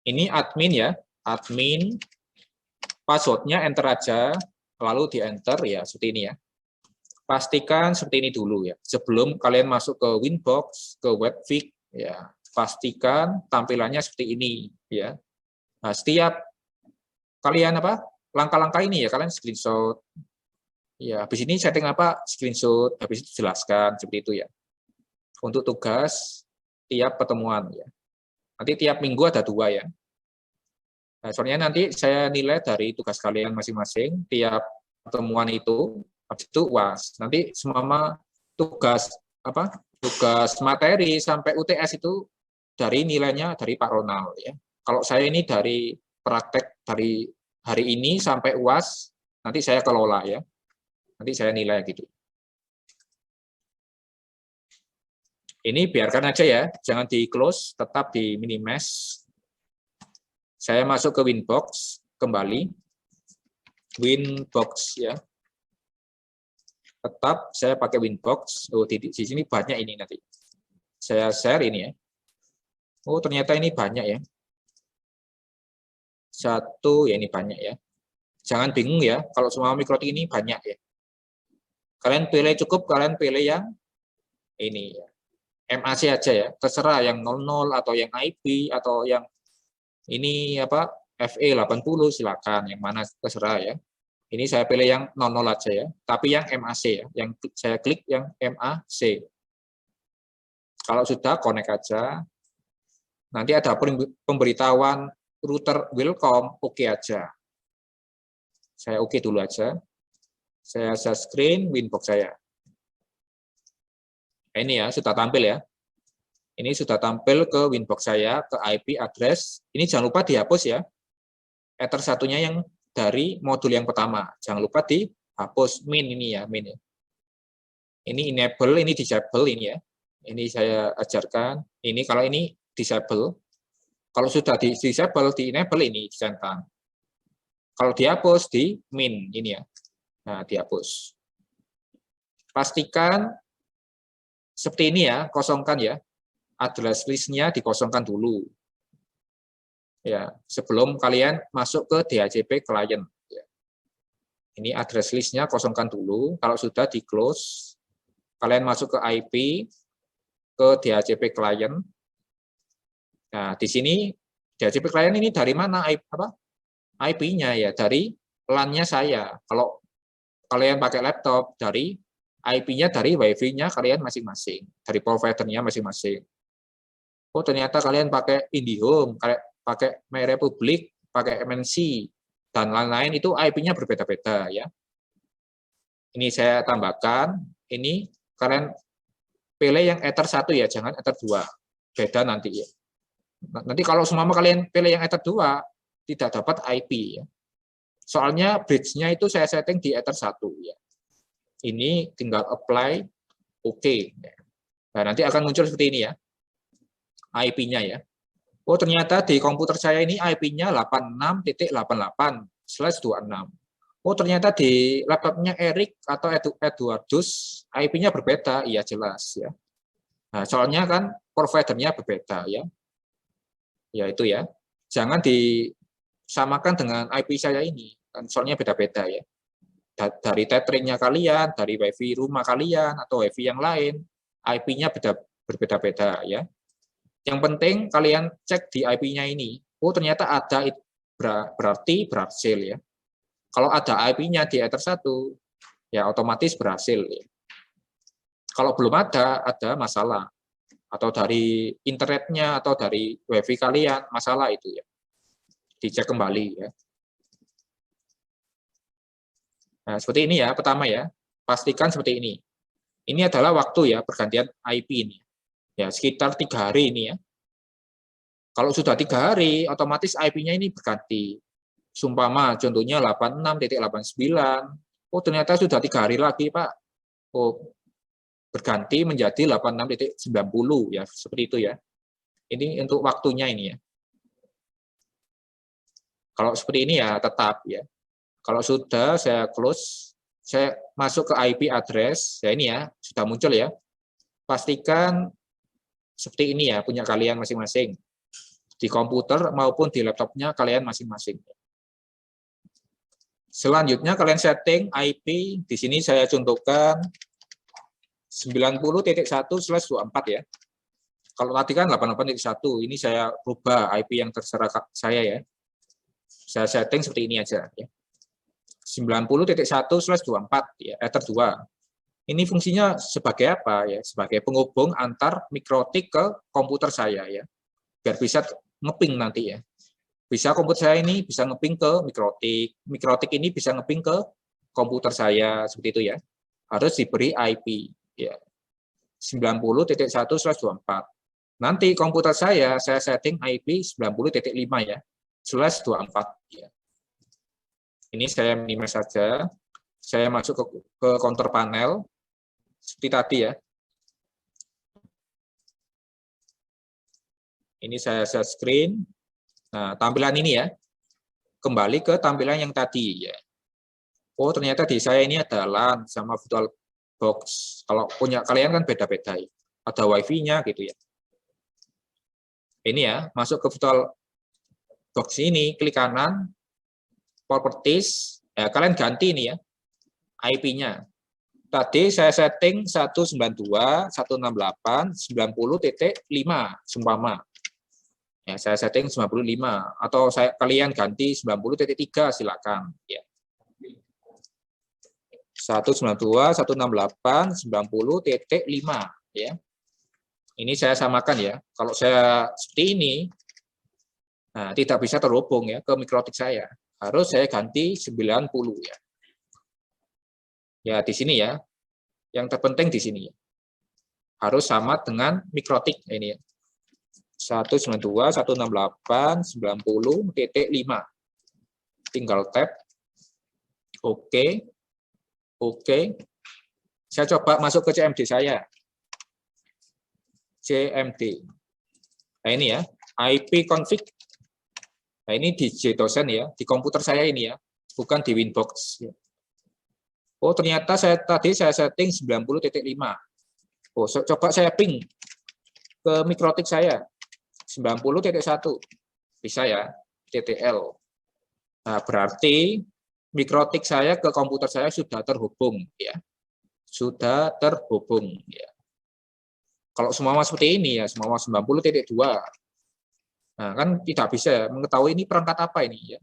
S1: Ini admin ya, admin. Passwordnya enter aja, lalu di enter ya, seperti ini ya. Pastikan seperti ini dulu ya. Sebelum kalian masuk ke Winbox, ke Webfig, ya pastikan tampilannya seperti ini ya. Nah, setiap kalian langkah-langkah ini ya kalian screenshot. Ya, habis ini setting screenshot, habis itu jelaskan seperti itu ya. Untuk tugas tiap pertemuan ya. Nanti tiap minggu ada 2 ya. Nah, soalnya nanti saya nilai dari tugas kalian masing-masing tiap pertemuan itu. Habis itu UAS. Nanti semua tugas tugas materi sampai UTS itu dari nilainya dari Pak Ronald ya. Kalau saya ini dari praktek dari hari ini sampai UAS nanti saya kelola ya. Nanti saya nilai gitu. Ini biarkan aja ya, jangan di close, tetap di minimize. Saya masuk ke Winbox kembali. Winbox ya. Tetap saya pakai Winbox. Oh, di sini banyak ini nanti. Saya share ini ya. Oh, ternyata ini banyak ya. Satu ya ini banyak ya. Jangan bingung ya, kalau semua mikrotik ini banyak ya. Kalian pilih yang ini ya. MAC aja ya. Terserah yang 00 atau yang IP atau yang ini FE 80 silakan yang mana terserah ya. Ini saya pilih yang 00 aja ya, tapi yang MAC ya, yang saya klik yang MAC. Kalau sudah connect aja, nanti ada pemberitahuan router welcome, oke aja. Saya oke dulu aja. Saya share screen Winbox saya. Ini ya, sudah tampil ya. Ini sudah tampil ke Winbox saya, ke IP address. Ini jangan lupa dihapus ya. Ether satunya yang dari modul yang pertama. Jangan lupa dihapus min ini ya, min. Ini enable, ini disable ini ya. Ini saya ajarkan. Ini kalau ini disable. Kalau sudah disable, di enable ini dicentang. Kalau dihapus di min ini ya. Nah, dihapus. Pastikan seperti ini ya, kosongkan ya. Address list-nya dikosongkan dulu. Ya, sebelum kalian masuk ke DHCP client. Ya. Ini address list-nya kosongkan dulu. Kalau sudah di close, kalian masuk ke IP, ke DHCP client. Nah, di sini DHCP client ini dari mana IP-nya ya? Dari LAN-nya saya. Kalau kalian pakai laptop, dari IP-nya dari Wi-Fi-nya kalian masing-masing, dari provider-nya masing-masing. Oh, ternyata kalian pakai IndiHome, pakai MyRepublic, pakai MNC, dan lain-lain itu IP-nya berbeda-beda ya. Ini saya tambahkan, ini kalian pilih yang Ether 1 ya, jangan Ether 2. Beda nanti ya. Nanti kalau semua kalian pilih yang Ether 2, tidak dapat IP ya. Soalnya bridge-nya itu saya setting di Ether 1 ya. Ini tinggal apply, oke. Nah, nanti akan muncul seperti ini ya. IP-nya ya. Oh, ternyata di komputer saya ini IP-nya 86.88/26. Oh, ternyata di laptopnya Eric atau Eduardus IP-nya berbeda. Iya, jelas ya. Nah, soalnya kan providernya berbeda ya. Ya itu ya. Jangan disamakan dengan IP saya ini. Kan soalnya beda-beda ya. Dari tethering-nya kalian, dari WiFi rumah kalian atau WiFi yang lain, IP-nya berbeda-beda ya. Yang penting kalian cek di IP-nya ini. Oh, ternyata ada, berarti berhasil ya. Kalau ada IP-nya di Ether 1, ya otomatis berhasil ya. Kalau belum ada masalah. atau dari internetnya, atau dari WiFi kalian, masalah itu ya. Dicek kembali ya. Nah, seperti ini ya, pertama ya, pastikan seperti ini. Ini adalah waktu ya, pergantian IP ini. Ya, sekitar 3 hari ini ya. Kalau sudah 3 hari, otomatis IP-nya ini berganti. Sumpama, contohnya 86.89. Oh, ternyata sudah 3 hari lagi, Pak. Oh, berganti menjadi 86.90 ya, seperti itu ya. Ini untuk waktunya ini ya. Kalau seperti ini ya tetap ya. Kalau sudah saya close, saya masuk ke IP address, ya ini ya, sudah muncul ya. Pastikan seperti ini ya, punya kalian masing-masing. Di komputer maupun di laptopnya kalian masing-masing. Selanjutnya kalian setting IP, di sini saya contohkan 90.1/24 ya. Kalau tadi kan 88.1, ini saya rubah IP yang terserah saya ya. Saya setting seperti ini aja ya. 90.1/24 ya, ether 2. Ini fungsinya sebagai apa ya? Sebagai penghubung antar mikrotik ke komputer saya ya. Biar bisa ngeping nanti ya. Bisa komputer saya ini bisa ngeping ke mikrotik. Mikrotik ini bisa ngeping ke komputer saya seperti itu ya. Harus diberi IP ya. 90.1/24. Nanti komputer saya setting IP 90.5 ya. /24 ya. Ini saya minimize saja. Saya masuk ke counter panel seperti tadi ya. Ini saya share screen. Nah, tampilan ini ya. Kembali ke tampilan yang tadi ya. Oh, ternyata di saya ini ada LAN sama virtual box. Kalau punya kalian kan beda-beda ya. Ada wifi-nya gitu ya. Ini ya, masuk ke virtual box ini, klik kanan, properties, ya kalian ganti ini ya, IP-nya. Tadi saya setting 192.168.90.5 seumpama. Ya, saya setting 95 atau kalian ganti 90.3 silakan ya. 192.168.90.5 ya. Ini saya samakan ya. Kalau saya seperti ini, nah, tidak bisa terhubung ya ke mikrotik saya. Harus saya ganti 90 ya. Ya di sini ya. Yang terpenting di sini ya. Harus sama dengan mikrotik ini ya. 192.168.90.5. Tinggal tab. Oke. Oke. Saya coba masuk ke CMD saya. CMD. Nah ini ya, IP config. Nah ini di JDosen ya, di komputer saya ini ya, bukan di Winbox. Oh ternyata tadi saya setting 90.5. Oh coba saya ping ke mikrotik saya 90.1, bisa ya, TTL. Nah berarti mikrotik saya ke komputer saya sudah terhubung ya, sudah terhubung ya. Kalau semua seperti ini ya, semua 90.2. Nah, kan tidak bisa mengetahui ini perangkat apa ini ya.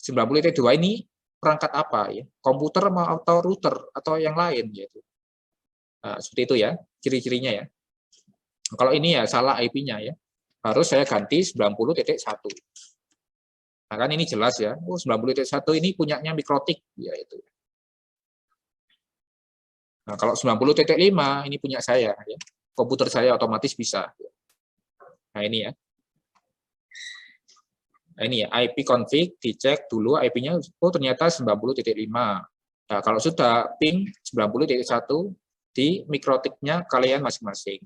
S1: 90.2 ini perangkat apa ya? Komputer atau router atau yang lain gitu. Nah, seperti itu ya, ciri-cirinya ya. Kalau ini ya salah IP-nya ya. Harus saya ganti 90.1. Nah, kan ini jelas ya. Oh, 90.1 ini punyanya mikrotik ya itu. Nah, kalau 90.5 ini punya saya ya. Komputer saya otomatis bisa. Nah, ini ya. Nah, ini ya, IP config dicek dulu IP-nya, oh ternyata 90.5. Nah, kalau sudah ping 90.1 di mikrotiknya kalian masing-masing.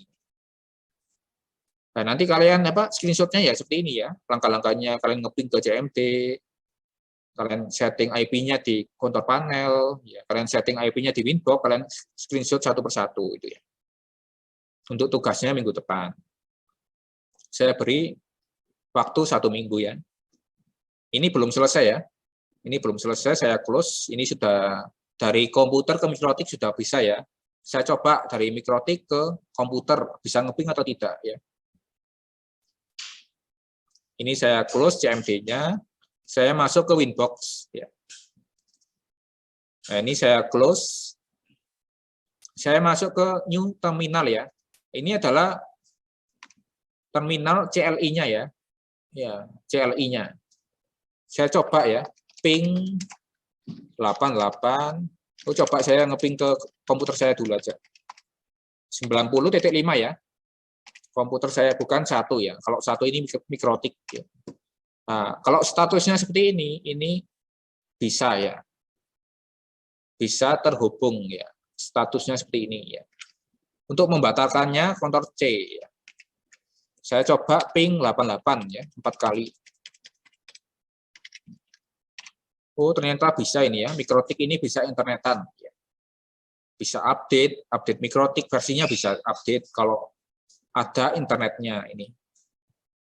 S1: Nah, nanti kalian screenshot-nya ya seperti ini ya. Langkah-langkahnya kalian ngeping ke CMD, kalian setting IP-nya di counter panel, ya, kalian setting IP-nya di Winbox, kalian screenshot satu persatu itu ya. Untuk tugasnya minggu depan. Saya beri waktu 1 minggu ya. Ini belum selesai ya. Ini belum selesai, saya close. Ini sudah dari komputer ke mikrotik sudah bisa ya. Saya coba dari mikrotik ke komputer, bisa ngeping atau tidak ya. Ini saya close CMD-nya, saya masuk ke Winbox ya. Nah, ini saya close. Saya masuk ke new terminal ya. Ini adalah terminal CLI-nya ya. Ya, CLI-nya. Saya coba ya, ping 88. Oh, coba saya ngeping ke komputer saya dulu aja. 90.5 ya. Komputer saya bukan 1 ya. Kalau 1 ini mikrotik ya. Nah, kalau statusnya seperti ini bisa ya. Bisa terhubung ya. Statusnya seperti ini ya. Untuk membatalkannya Ctrl C ya. Saya coba ping 88 ya, 4 kali. Oh, ternyata bisa ini ya. Mikrotik ini bisa internetan ya. Bisa update mikrotik versinya bisa update kalau ada internetnya ini.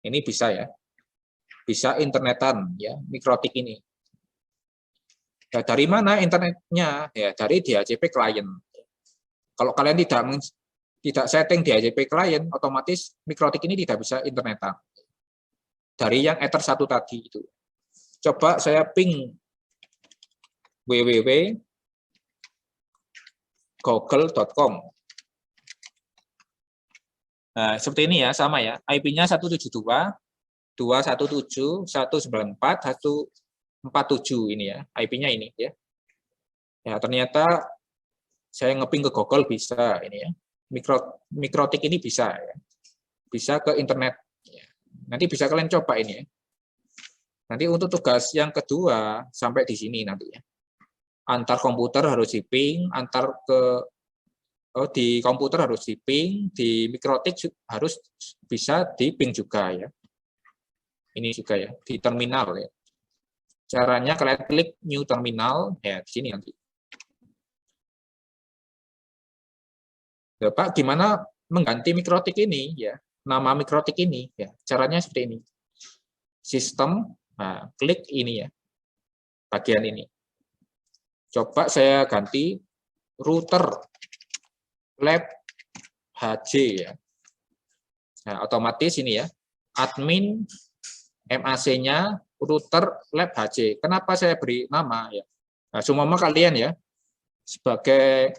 S1: Ini bisa ya. Bisa internetan ya, mikrotik ini. Ya, dari mana internetnya? Ya, dari DHCP client. Kalau kalian tidak setting DHCP client, otomatis mikrotik ini tidak bisa internetan. Dari yang Ether 1 tadi itu. Coba saya ping www.google.com. Nah, seperti ini ya, sama ya. IP-nya 172.117.194.147 ini ya. IP-nya ini ya. Ya, ternyata saya ngeping ke Google bisa ini ya. Mikrotik ini bisa ya. Bisa ke internet. Ya. Nanti bisa kalian coba ini ya. Nanti untuk tugas yang kedua sampai di sini nanti ya. Antar komputer harus di-ping, di komputer harus di-ping, di mikrotik harus bisa di-ping juga ya. Ini juga ya, di terminal ya. Caranya kalian klik new terminal ya di sini nanti. Ya, Pak, gimana mengganti mikrotik ini ya? Nama mikrotik ini ya. Caranya seperti ini. Sistem, nah, klik ini ya. Bagian ini. Coba saya ganti router lab HJ ya. Nah, otomatis ini ya. Admin MAC-nya router lab HJ. Kenapa saya beri nama ya? Nah, semua kalian ya sebagai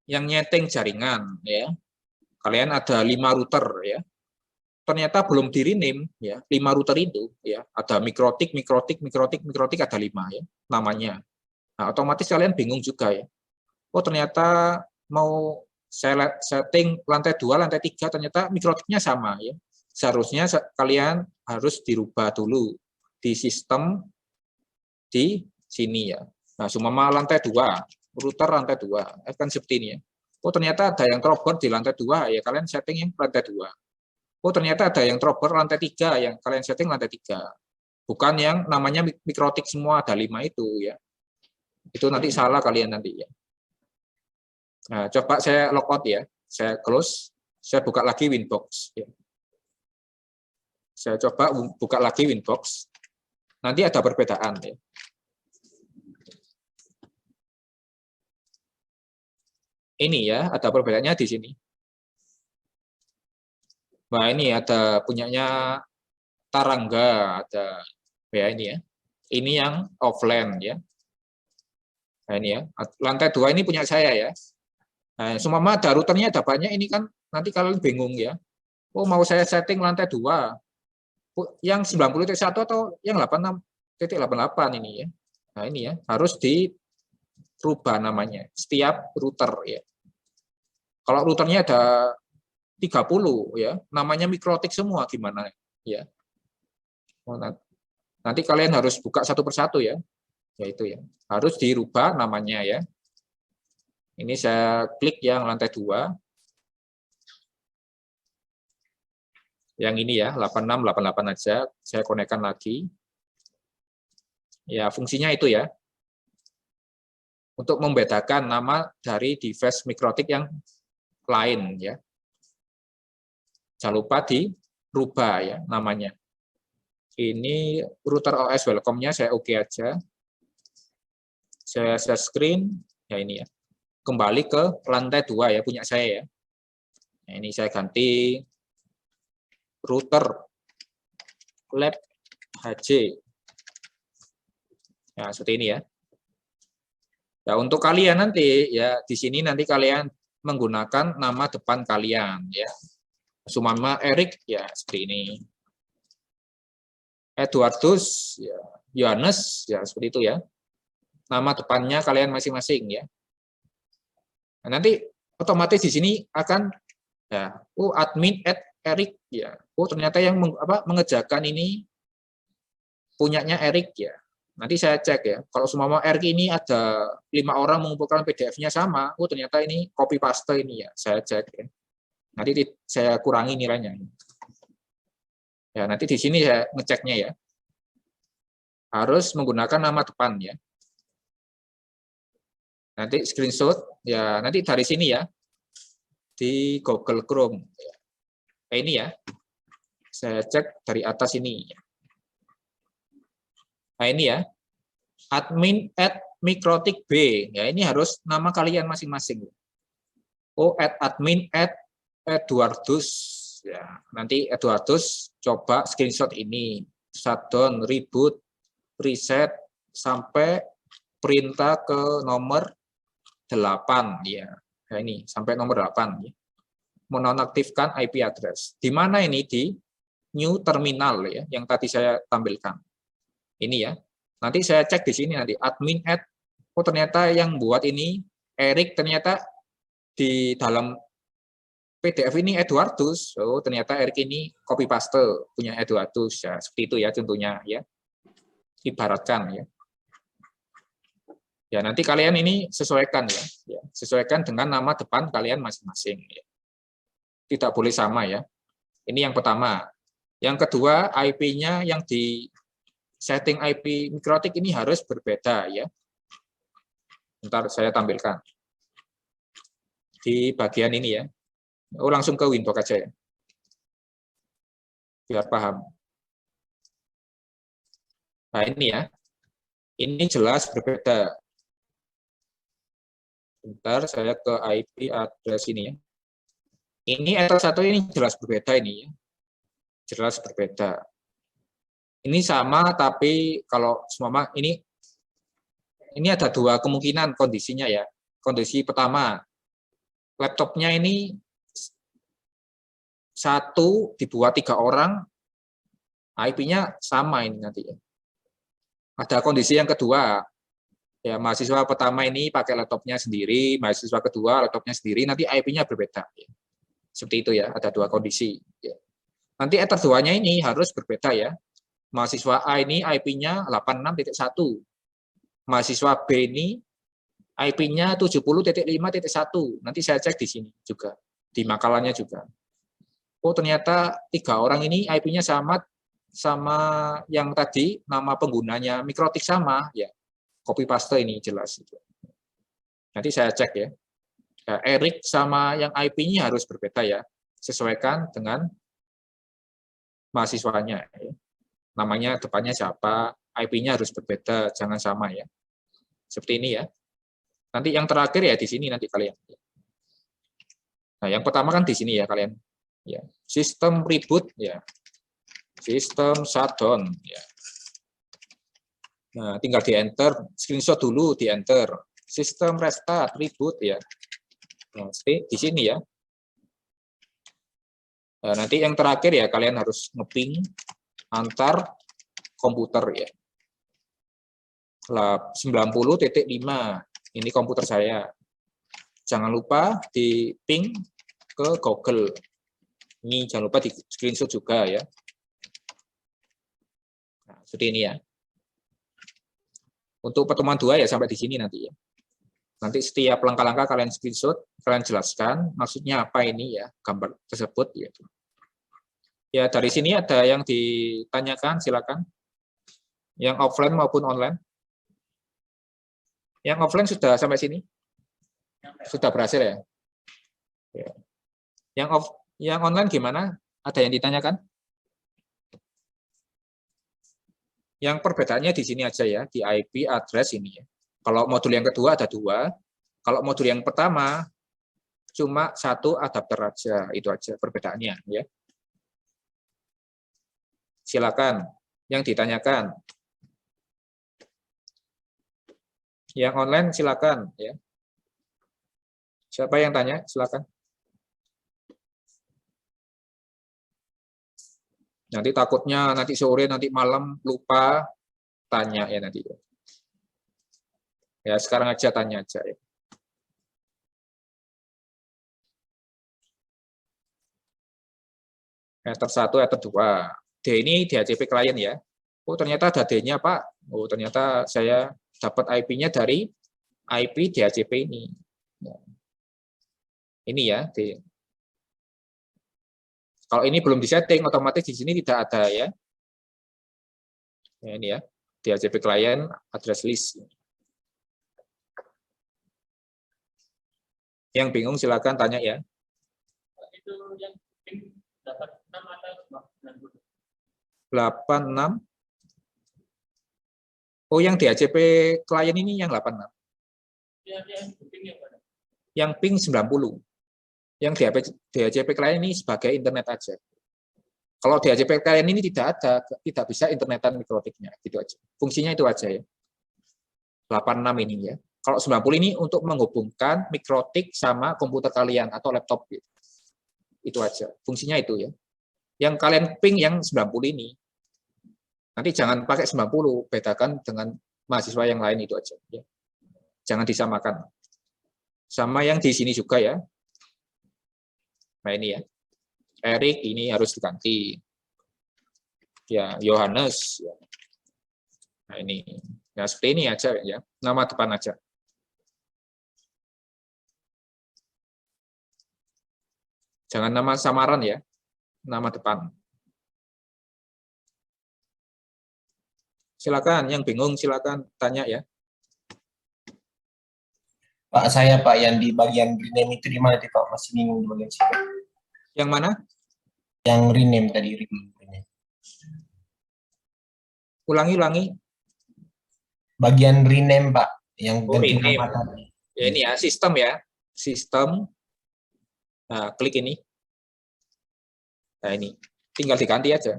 S1: yang nyeting jaringan ya. Kalian ada 5 router ya. Ternyata belum di rename ya. 5 router itu ya, ada mikrotik ada 5 ya namanya. Nah, otomatis kalian bingung juga ya. Oh, ternyata mau saya setting lantai 2, lantai 3 ternyata mikrotiknya sama ya. Seharusnya kalian harus dirubah dulu di sistem di sini ya. Nah, seumpama lantai 2, router lantai 2, kan seperti ini ya. Oh, ternyata ada yang trouble di lantai 2, ya kalian setting yang lantai 2. Oh, ternyata ada yang trouble lantai 3, yang kalian setting lantai 3. Bukan yang namanya mikrotik semua, ada 5 itu ya. Itu nanti salah kalian nanti ya. Nah, coba saya logout ya. Saya close, saya buka lagi Winbox ya. Saya coba buka lagi Winbox. Nanti ada perbedaan ya. Ini ya, ada perbedaannya di sini. Nah, ini ada punyanya Tarangga, ada ya ini ya. Ini yang offline ya. Nah, ini ya. Lantai 2 ini punya saya ya. Nah, semua ada routernya ada banyak ini kan nanti kalian bingung ya. Oh, mau saya setting lantai 2. Yang 90.1 atau yang 86.88 ini ya. Nah, ini ya, harus dirubah namanya setiap router ya. Kalau routernya ada 30 ya, namanya mikrotik semua gimana ya. Nanti kalian harus buka satu persatu ya. Yaitu ya. Harus dirubah namanya ya. Ini saya klik yang lantai 2. Yang ini ya, 86, 88 aja. Saya konekkan lagi. Ya, fungsinya itu ya. Untuk membedakan nama dari device mikrotik yang lain ya. Jangan lupa dirubah ya namanya. Ini router OS welcome-nya saya oke aja. Saya share screen, ya ini ya. Kembali ke lantai 2 ya, punya saya ya. Nah, ini saya ganti router lab HJ. Ya, seperti ini ya. Ya, untuk kalian nanti ya di sini nanti kalian menggunakan nama depan kalian ya. Sumama Erik ya seperti ini. Eduardus ya, Yohanes ya seperti itu ya. Nama depannya kalian masing-masing ya. Nah, nanti otomatis di sini akan ya, admin Erik ya. Ternyata yang mengerjakan ini punyanya Erik ya. Nanti saya cek ya. Kalau semua Erik ini ada 5 orang mengumpulkan PDF-nya sama, ternyata ini copy paste ini ya. Saya cek ya. Nanti saya kurangi nilainya. Ya, nanti di sini saya ngeceknya ya. Harus menggunakan nama depan ya. Nanti screenshot ya, nanti dari sini ya. Di Google Chrome. Ini ya. Saya cek dari atas ini. Nah, ini ya. Admin @mikrotik B. Ya, ini harus nama kalian masing-masing. @admin @eduardus. Ya, nanti Eduardus coba screenshot ini. Shutdown, reboot, reset sampai perintah ke nomor 8 ya. Nah, ini sampai nomor 8 ya. Menonaktifkan IP address. Di mana ini di new terminal ya yang tadi saya tampilkan. Ini ya. Nanti saya cek di sini nanti admin ternyata yang buat ini Erik, ternyata di dalam PDF ini Eduardus. Ternyata Erik ini copy paste punya Eduardus ya. Seperti itu ya contohnya ya. Ibaratkan ya. Ya, nanti kalian ini sesuaikan ya. Sesuaikan dengan nama depan kalian masing-masing ya. Tidak boleh sama ya. Ini yang pertama. Yang kedua, IP-nya yang di setting IP mikrotik ini harus berbeda ya. Bentar saya tampilkan. Di bagian ini ya. Langsung ke Windows aja ya. Biar paham. Nah, ini ya. Ini jelas berbeda. Bentar saya ke IP address ini ya. Ini ether 1 ini jelas berbeda ini ya. Jelas berbeda. Ini sama tapi kalau semua ini ada 2 kemungkinan kondisinya ya. Kondisi pertama, laptopnya ini 1 dibuat 3 orang, IP-nya sama ini nanti ya. Ada kondisi yang kedua, ya mahasiswa pertama ini pakai laptopnya sendiri, mahasiswa kedua laptopnya sendiri, nanti IP-nya berbeda. Ya. Seperti itu ya, ada 2 kondisi. Ya. Nanti ether 2-nya ini harus berbeda ya. Mahasiswa A ini IP-nya 86.1. Mahasiswa B ini IP-nya 70.5.1. Nanti saya cek di sini juga, di makalahnya juga. Ternyata 3 orang ini IP-nya sama yang tadi, nama penggunanya mikrotik sama, ya copy paste ini jelas. Nanti saya cek ya. Erik sama yang IP-nya harus berbeda ya, sesuaikan dengan mahasiswanya. Ya. Namanya depannya siapa, IP-nya harus berbeda, jangan sama ya. Seperti ini ya. Nanti yang terakhir ya di sini nanti kalian. Nah, yang pertama kan di sini ya kalian. Ya, sistem reboot ya. Sistem shutdown ya. Nah, tinggal di enter, screenshot dulu di enter. Sistem restart reboot ya. Nah, di sini ya. Nah, nanti yang terakhir ya kalian harus ngeping antar komputer ya. 90.5 ini komputer saya. Jangan lupa di ping ke Google. Ini jangan lupa di screenshot juga ya. Nah, seperti ini ya. Untuk pertemuan 2 ya sampai di sini nanti ya. Nanti setiap langkah-langkah kalian screenshot, kalian jelaskan maksudnya apa ini ya, gambar tersebut ya. Ya, dari sini ada yang ditanyakan, silakan. Yang offline maupun online. Yang offline sudah sampai sini? Sudah berhasil ya? Ya. Yang online gimana? Ada yang ditanyakan? Yang perbedaannya di sini aja ya, di IP address ini ya. Kalau modul yang kedua ada 2. Kalau modul yang pertama cuma 1 adapter aja, itu aja perbedaannya ya. Silakan yang ditanyakan. Yang online silakan ya. Siapa yang tanya? Silakan. Nanti takutnya nanti sore, nanti malam lupa, tanya ya nanti. Ya sekarang aja tanya aja ya. Ether 1, Ether 2. D ini DHCP klien ya. Oh ternyata ada D-nya Pak. Oh ternyata saya dapat IP-nya dari IP DHCP ini. Ini ya D. Kalau ini belum disetting, otomatis di sini tidak ada ya. Ya ini ya, DHCP klien address list. Yang bingung silakan tanya ya.
S3: Itu yang 86 atau
S1: 86. Oh, yang DHCP klien ini yang 86. Yang ping 90. Yang DHCP klien ini sebagai internet aja. Kalau DHCP klien ini tidak ada, tidak bisa internetan mikrotiknya, gitu aja. Fungsinya itu aja ya. 86 ini ya. Kalau 90 ini untuk menghubungkan mikrotik sama komputer kalian atau laptop gitu. Itu aja. Fungsinya itu ya. Yang kalian ping yang 90 ini. Nanti jangan pakai 90, bedakan dengan mahasiswa yang lain itu aja ya. Jangan disamakan. Sama yang di sini juga ya. Nah ini ya. Erik ini harus diganti. Ya, Yohanes ya. Nah ini. Ya seperti ini aja ya. Nama depan aja. Jangan nama samaran ya. Nama depan. Silakan, yang bingung silakan tanya ya.
S2: Pak, saya Pak yang di bagian rename itu di mana Pak? Masih bingung di bagian situ.
S1: Yang mana?
S2: Yang rename tadi, rename.
S1: Ulangi.
S2: Bagian rename Pak, yang ganti
S1: rename.
S2: nama tadi.
S1: Ya ini ya, sistem ya. Sistem. Nah, klik ini. Nah ini, tinggal diganti aja.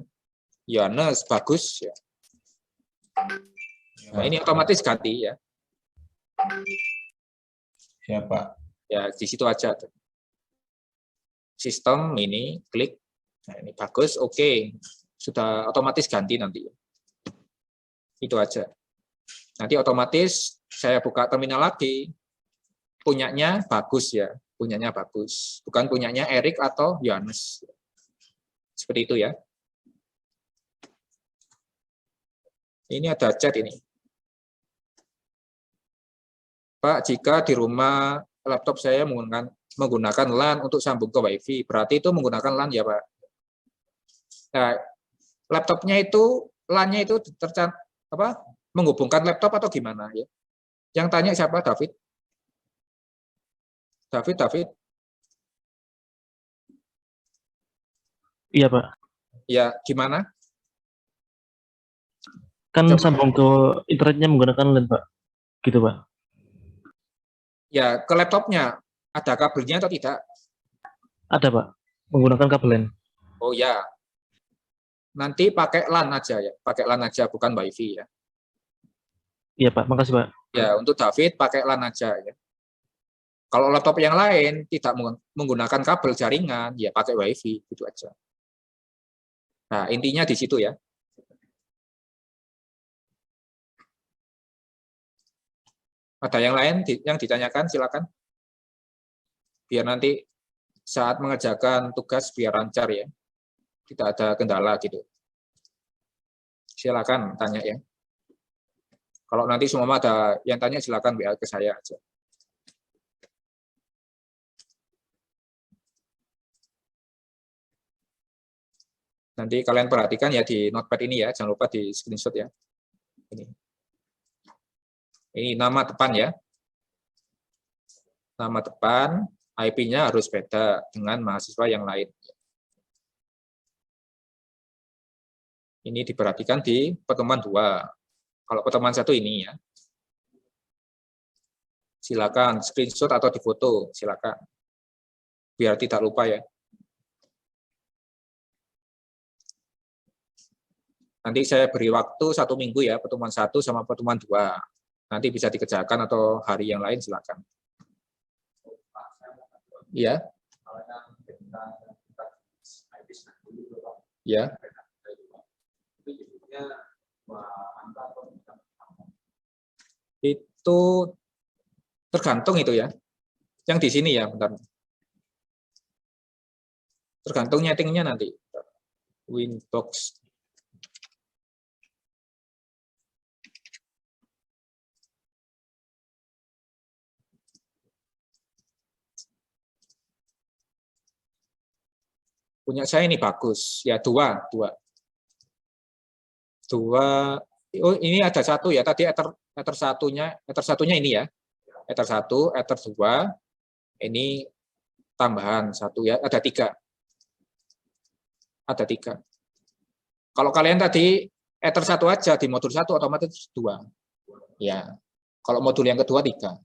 S1: Yohanes, bagus ya. Nah ini otomatis ganti ya.
S2: Siapa?
S1: Ya di situ aja. Sistem ini klik. Nah ini bagus, oke. Sudah otomatis ganti nanti. Itu aja. Nanti otomatis saya buka terminal lagi. Punyanya bagus ya. Punyanya bagus. Bukan punyanya Erik atau Yohanes. Seperti itu ya. Ini ada chat ini. Pak, jika di rumah laptop saya menggunakan LAN untuk sambung ke WiFi, berarti itu menggunakan LAN ya, Pak? Nah, laptopnya itu, LAN-nya itu menghubungkan laptop atau gimana ya? Yang tanya siapa, David? David?
S4: Iya, Pak.
S1: Ya, gimana?
S4: Kan
S1: Coba.
S4: sambung ke internetnya menggunakan LAN, Pak. Gitu, Pak.
S1: Ya, ke laptopnya ada kabelnya atau tidak?
S4: Ada, Pak. Menggunakan kabel LAN.
S1: Oh ya. Nanti pakai LAN aja ya. Pakai LAN aja, bukan WiFi ya.
S4: Iya, Pak. Makasih, Pak.
S1: Ya, untuk David pakai LAN aja ya. Kalau laptop yang lain tidak menggunakan kabel jaringan, ya pakai WiFi, gitu aja. Nah, intinya di situ ya. Ada yang lain yang ditanyakan, silakan. Biar nanti saat mengerjakan tugas biar lancar ya. Tidak ada kendala gitu. Silakan tanya ya. Kalau nanti semua ada yang tanya, silakan WA ke saya aja. Nanti kalian perhatikan ya di notepad ini ya, jangan lupa di screenshot ya. Ini nama depan ya. Nama depan, IP-nya harus beda dengan mahasiswa yang lain. Ini diperhatikan di pertemuan 2. Kalau pertemuan 1 ini ya. Silakan screenshot atau difoto, silakan. Biar tidak lupa ya. Nanti saya beri waktu 1 minggu ya, pertemuan 1 sama pertemuan 2. Nanti bisa dikerjakan atau hari yang lain silakan. Iya. Ya. Itu tergantung itu ya. Yang di sini ya, bentar. Tergantung nyetingnya nanti. Winbox. Punya saya ini bagus. Ya, dua. Oh, ini ada satu ya. Tadi ether satunya ini ya. Ether 1, ether 2. Ini tambahan 1 ya. Ada 3. Ada 3. Kalau kalian tadi ether 1 aja di modul 1 otomatis 2. Ya. Kalau modul yang kedua 3.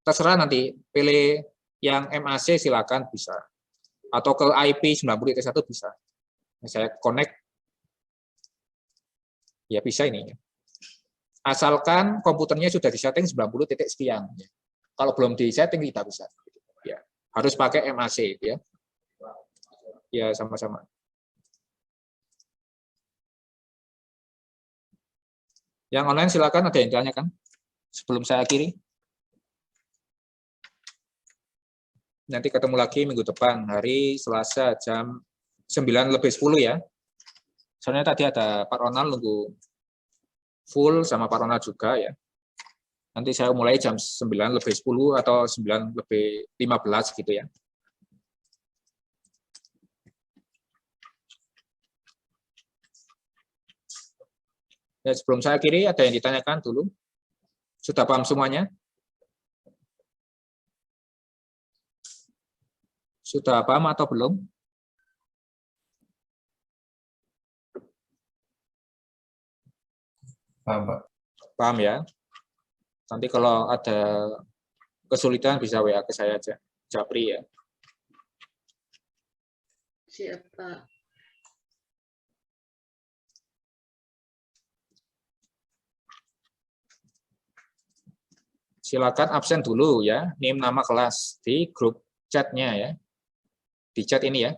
S1: Terserah nanti pilih yang MAC silakan bisa. Atau ke IP 90.1 bisa. Saya connect. Ya bisa ini. Asalkan komputernya sudah disetting 90 titik sekian. Kalau belum disetting tidak bisa. Ya. Harus pakai MAC ya. Ya sama-sama. Yang online silakan, ada yang ditanyakan sebelum saya akhiri. Nanti ketemu lagi minggu depan, hari Selasa jam 9:10 ya. Soalnya tadi ada Pak Ronald nunggu full sama Pak Ronald juga ya. Nanti saya mulai jam 9:10 atau 9:15 gitu ya. Ya, sebelum saya akhiri, ada yang ditanyakan dulu? Sudah paham semuanya? Sudah paham atau belum?
S2: Paham, Pak.
S1: Paham ya? Nanti kalau ada kesulitan bisa WA ke saya aja, Japri ya.
S5: Siapa?
S1: Silakan absen dulu ya, name nama kelas di grup chatnya ya. Di chat ini ya.